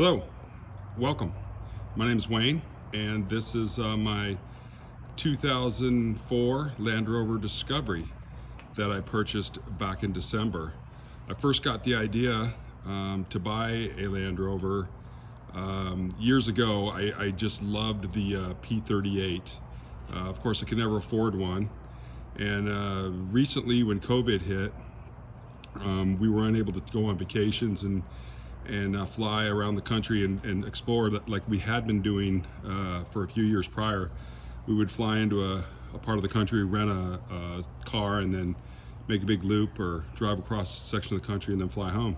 Hello, welcome. My name is Wayne, and this is my 2004 Land Rover Discovery that I purchased back in December. I first got the idea to buy a Land Rover years ago. I just loved the P38. Of course, I could never afford one. And recently, when COVID hit, we were unable to go on vacations and fly around the country and explore like we had been doing for a few years prior. We would fly into a part of the country, rent a car, and then make a big loop or drive across a section of the country and then fly home.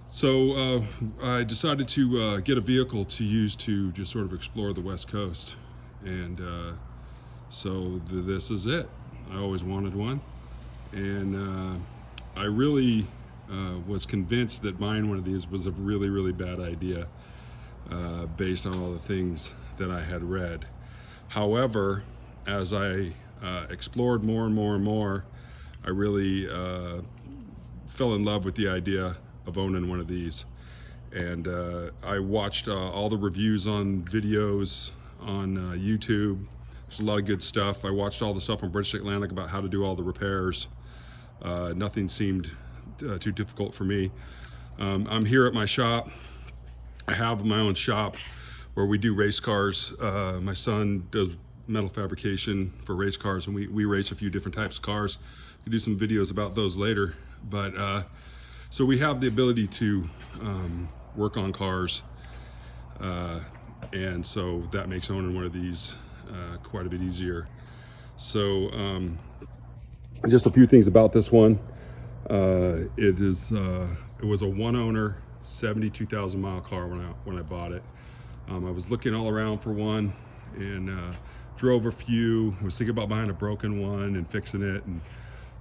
So I decided to get a vehicle to use to just sort of explore the West Coast. And so this is it. I always wanted one. And I really was convinced that buying one of these was a really bad idea based on all the things that I had read. However, as I explored more and more, I really fell in love with the idea of owning one of these. And I watched all the reviews on videos on YouTube. There's a lot of good stuff. I watched all the stuff on British Atlantic about how to do all the repairs. Nothing seemed too difficult for me. I'm here at my shop. I have my own shop where we do race cars. My son does metal fabrication for race cars, and we race a few different types of cars. We'll do some videos about those later. But so we have the ability to work on cars, and so that makes owning one of these quite a bit easier. So just a few things about this one. It was a one owner 72,000 mile car when I bought it. I was looking all around for one and drove a few. I was thinking about buying a broken one and fixing it and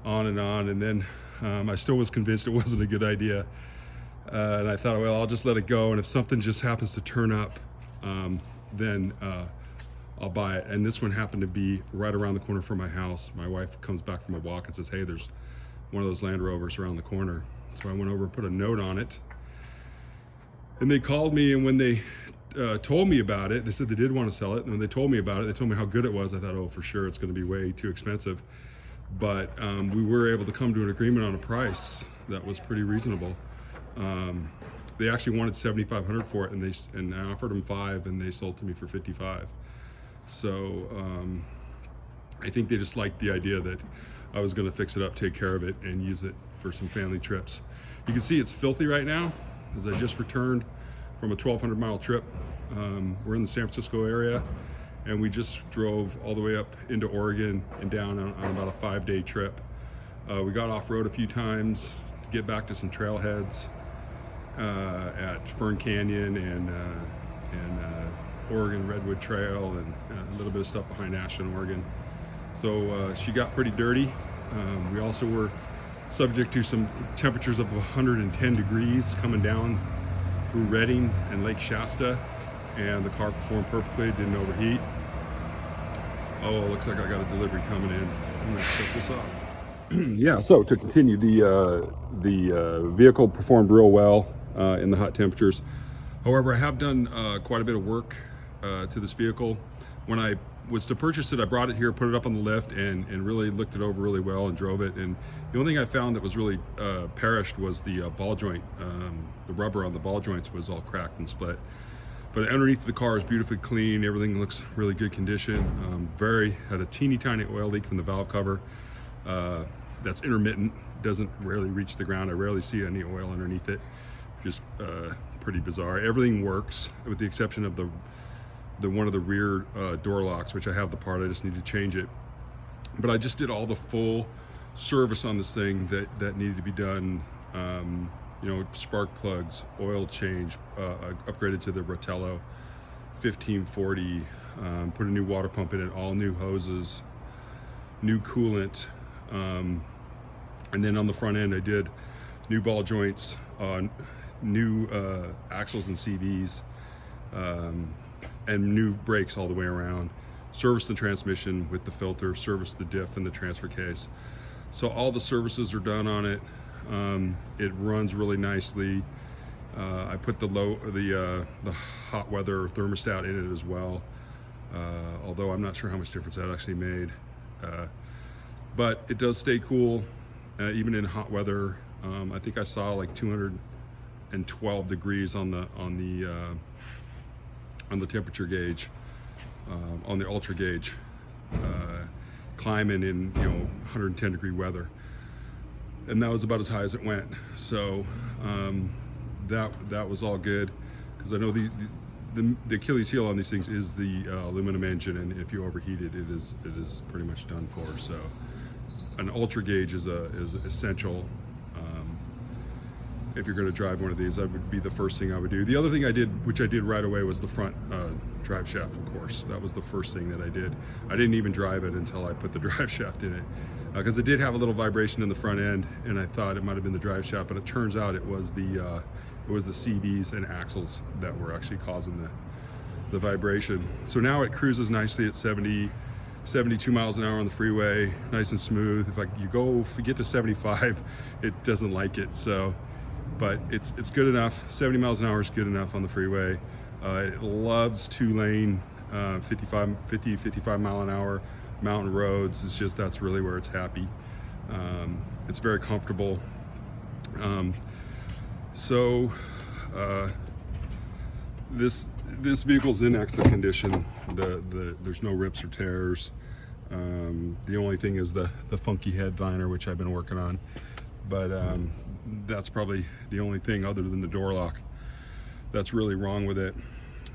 on, and then I still was convinced it wasn't a good idea, and I thought, well, I'll just let it go, and if something just happens to turn up, then I'll buy it. And this one happened to be right around the corner from my house. My wife comes back from a walk and says, hey, there's one of those Land Rovers around the corner. So I went over and put a note on it. And they called me, and when they told me about it, they said they did want to sell it. And when they told me about it, they told me how good it was. I thought, oh, for sure, it's going to be way too expensive. But we were able to come to an agreement on a price that was pretty reasonable. They actually wanted $7,500 for it, and I offered them $5,000, and they sold to me for $55,000. So I think they just liked the idea that I was going to fix it up, take care of it, and use it for some family trips. You can see it's filthy right now, as I just returned from a 1,200 mile trip. We're in the San Francisco area, and we just drove all the way up into Oregon and down on about a 5-day trip. We got off-road a few times to get back to some trailheads at Fern Canyon and Oregon Redwood Trail, and a little bit of stuff behind Ashland, Oregon. So she got pretty dirty. We also were subject to some temperatures of 110 degrees coming down through Redding and Lake Shasta, and the car performed perfectly, didn't overheat. Oh, it looks like I got a delivery coming in. I'm gonna set this up. Yeah, so to continue, the vehicle performed real well in the hot temperatures. However, I have done quite a bit of work to this vehicle. When I was to purchase it, I brought it here, put it up on the lift, and really looked it over really well and drove it. And the only thing I found that was really perished was the ball joint. The rubber on the ball joints was all cracked and split. But underneath the car is beautifully clean. Everything looks really good condition. Had a teeny tiny oil leak from the valve cover. That's intermittent, doesn't rarely reach the ground. I rarely see any oil underneath it. Just pretty bizarre. Everything works with the exception of the one of the rear door locks, which I have the part. I just need to change it. But I just did all the full service on this thing that needed to be done. You know, spark plugs, oil change, upgraded to the Rotello 1540, put a new water pump in it, all new hoses, new coolant, and then on the front end I did new ball joints, new axles and CVs, and new brakes all the way around. Service the transmission with the filter, service the diff and the transfer case. So all the services are done on it. It runs really nicely. I put the hot weather thermostat in it as well, although I'm not sure how much difference that actually made. But it does stay cool even in hot weather. I think I saw like 212 degrees on the temperature gauge, on the ultra gauge, climbing in 110 degree weather, and that was about as high as it went. So that was all good, because I know the Achilles heel on these things is the aluminum engine, and if you overheat it, it is pretty much done for. So an ultra gauge is essential. If you're going to drive one of these, that would be the first thing I would do. The other thing I did, which I did right away, was the front drive shaft, of course. That was the first thing that I did. I didn't even drive it until I put the drive shaft in it, because it did have a little vibration in the front end, and I thought it might have been the drive shaft, but it turns out it was the CVs and axles that were actually causing the vibration. So now it cruises nicely at 72 miles an hour on the freeway, nice and smooth. If you get to 75, it doesn't like it. So, but it's good enough. 70 miles an hour is good enough on the freeway. It loves 2-lane, 55 mile an hour mountain roads. It's just, that's really where it's happy. It's very comfortable. This vehicle's in excellent condition. There's no rips or tears. The only thing is the funky headliner, which I've been working on, but that's probably the only thing, other than the door lock, that's really wrong with it.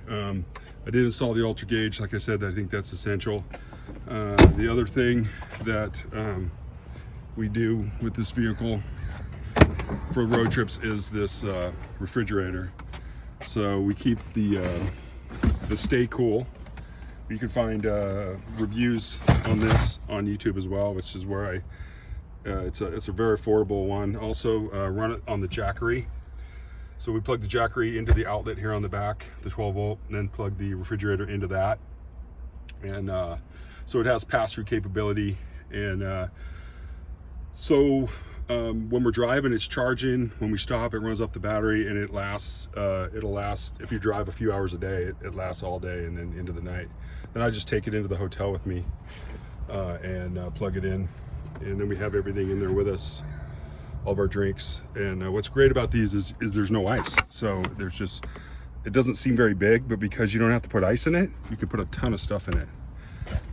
I did install the ultra gauge, like I said. I think that's essential. The other thing that we do with this vehicle for road trips is this refrigerator. So we keep the Stay Cool. You can find reviews on this on YouTube as well, which is where it's a very affordable one. Also run it on the Jackery. So we plug the Jackery into the outlet here on the back, the 12 volt, and then plug the refrigerator into that. And so it has pass-through capability. And when we're driving, it's charging. When we stop, it runs off the battery, and it lasts. It'll last, if you drive a few hours a day, it lasts all day and then into the night. Then I just take it into the hotel with me and plug it in, and then we have everything in there with us, all of our drinks. And what's great about these is there's no ice. So there's just, it doesn't seem very big, but because you don't have to put ice in it, you can put a ton of stuff in it.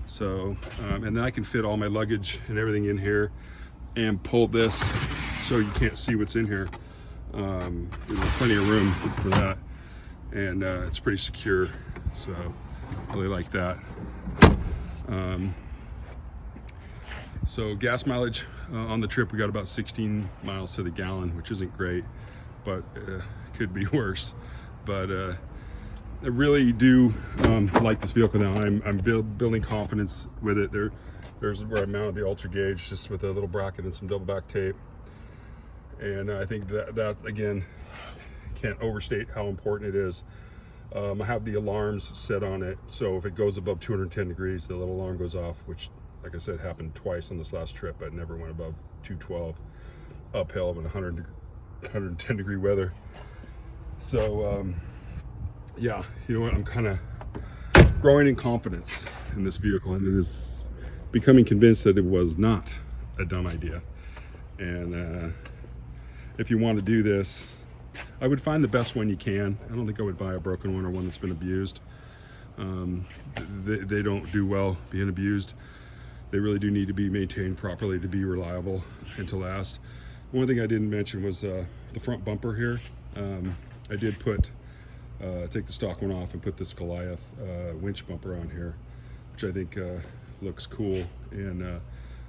So and then I can fit all my luggage and everything in here, and pull this so you can't see what's in here. There's plenty of room for that, and it's pretty secure, so really like that. So gas mileage on the trip, we got about 16 miles to the gallon, which isn't great, but could be worse. But I really do like this vehicle now. I'm building confidence with it. There's where I mounted the ultra gauge, just with a little bracket and some double back tape. And I think that again, can't overstate how important it is. I have the alarms set on it, so if it goes above 210 degrees, the little alarm goes off, which, like I said, happened twice on this last trip. I never went above 212 uphill in 110 degree weather. So yeah, you know what, I'm kind of growing in confidence in this vehicle, and it is becoming convinced that it was not a dumb idea. And if you want to do this, I would find the best one you can. I don't think I would buy a broken one or one that's been abused. They don't do well being abused. They really do need to be maintained properly to be reliable and to last. One thing I didn't mention was the front bumper here. I did take the stock one off and put this Goliath winch bumper on here, which I think looks cool. And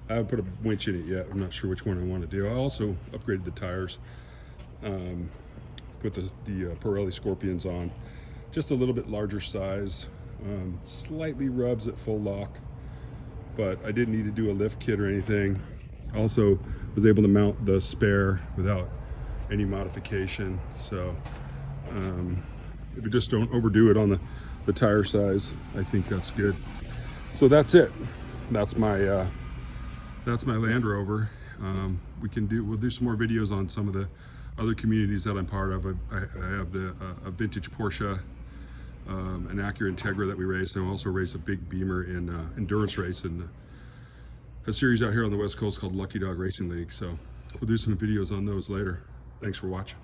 I haven't put a winch in it yet. I'm not sure which one I want to do. I also upgraded the tires. Put the Pirelli Scorpions on, just a little bit larger size. Slightly rubs at full lock, but I didn't need to do a lift kit or anything. Also was able to mount the spare without any modification. So if you just don't overdo it on the tire size, I think that's good. So that's it. That's my Land Rover. We'll do some more videos on some of the other communities that I'm part of. I have a vintage Porsche, an Acura Integra that we race, and I also race a big Beamer in endurance race and a series out here on the West Coast called Lucky Dog Racing League. So we'll do some videos on those later. Thanks for watching.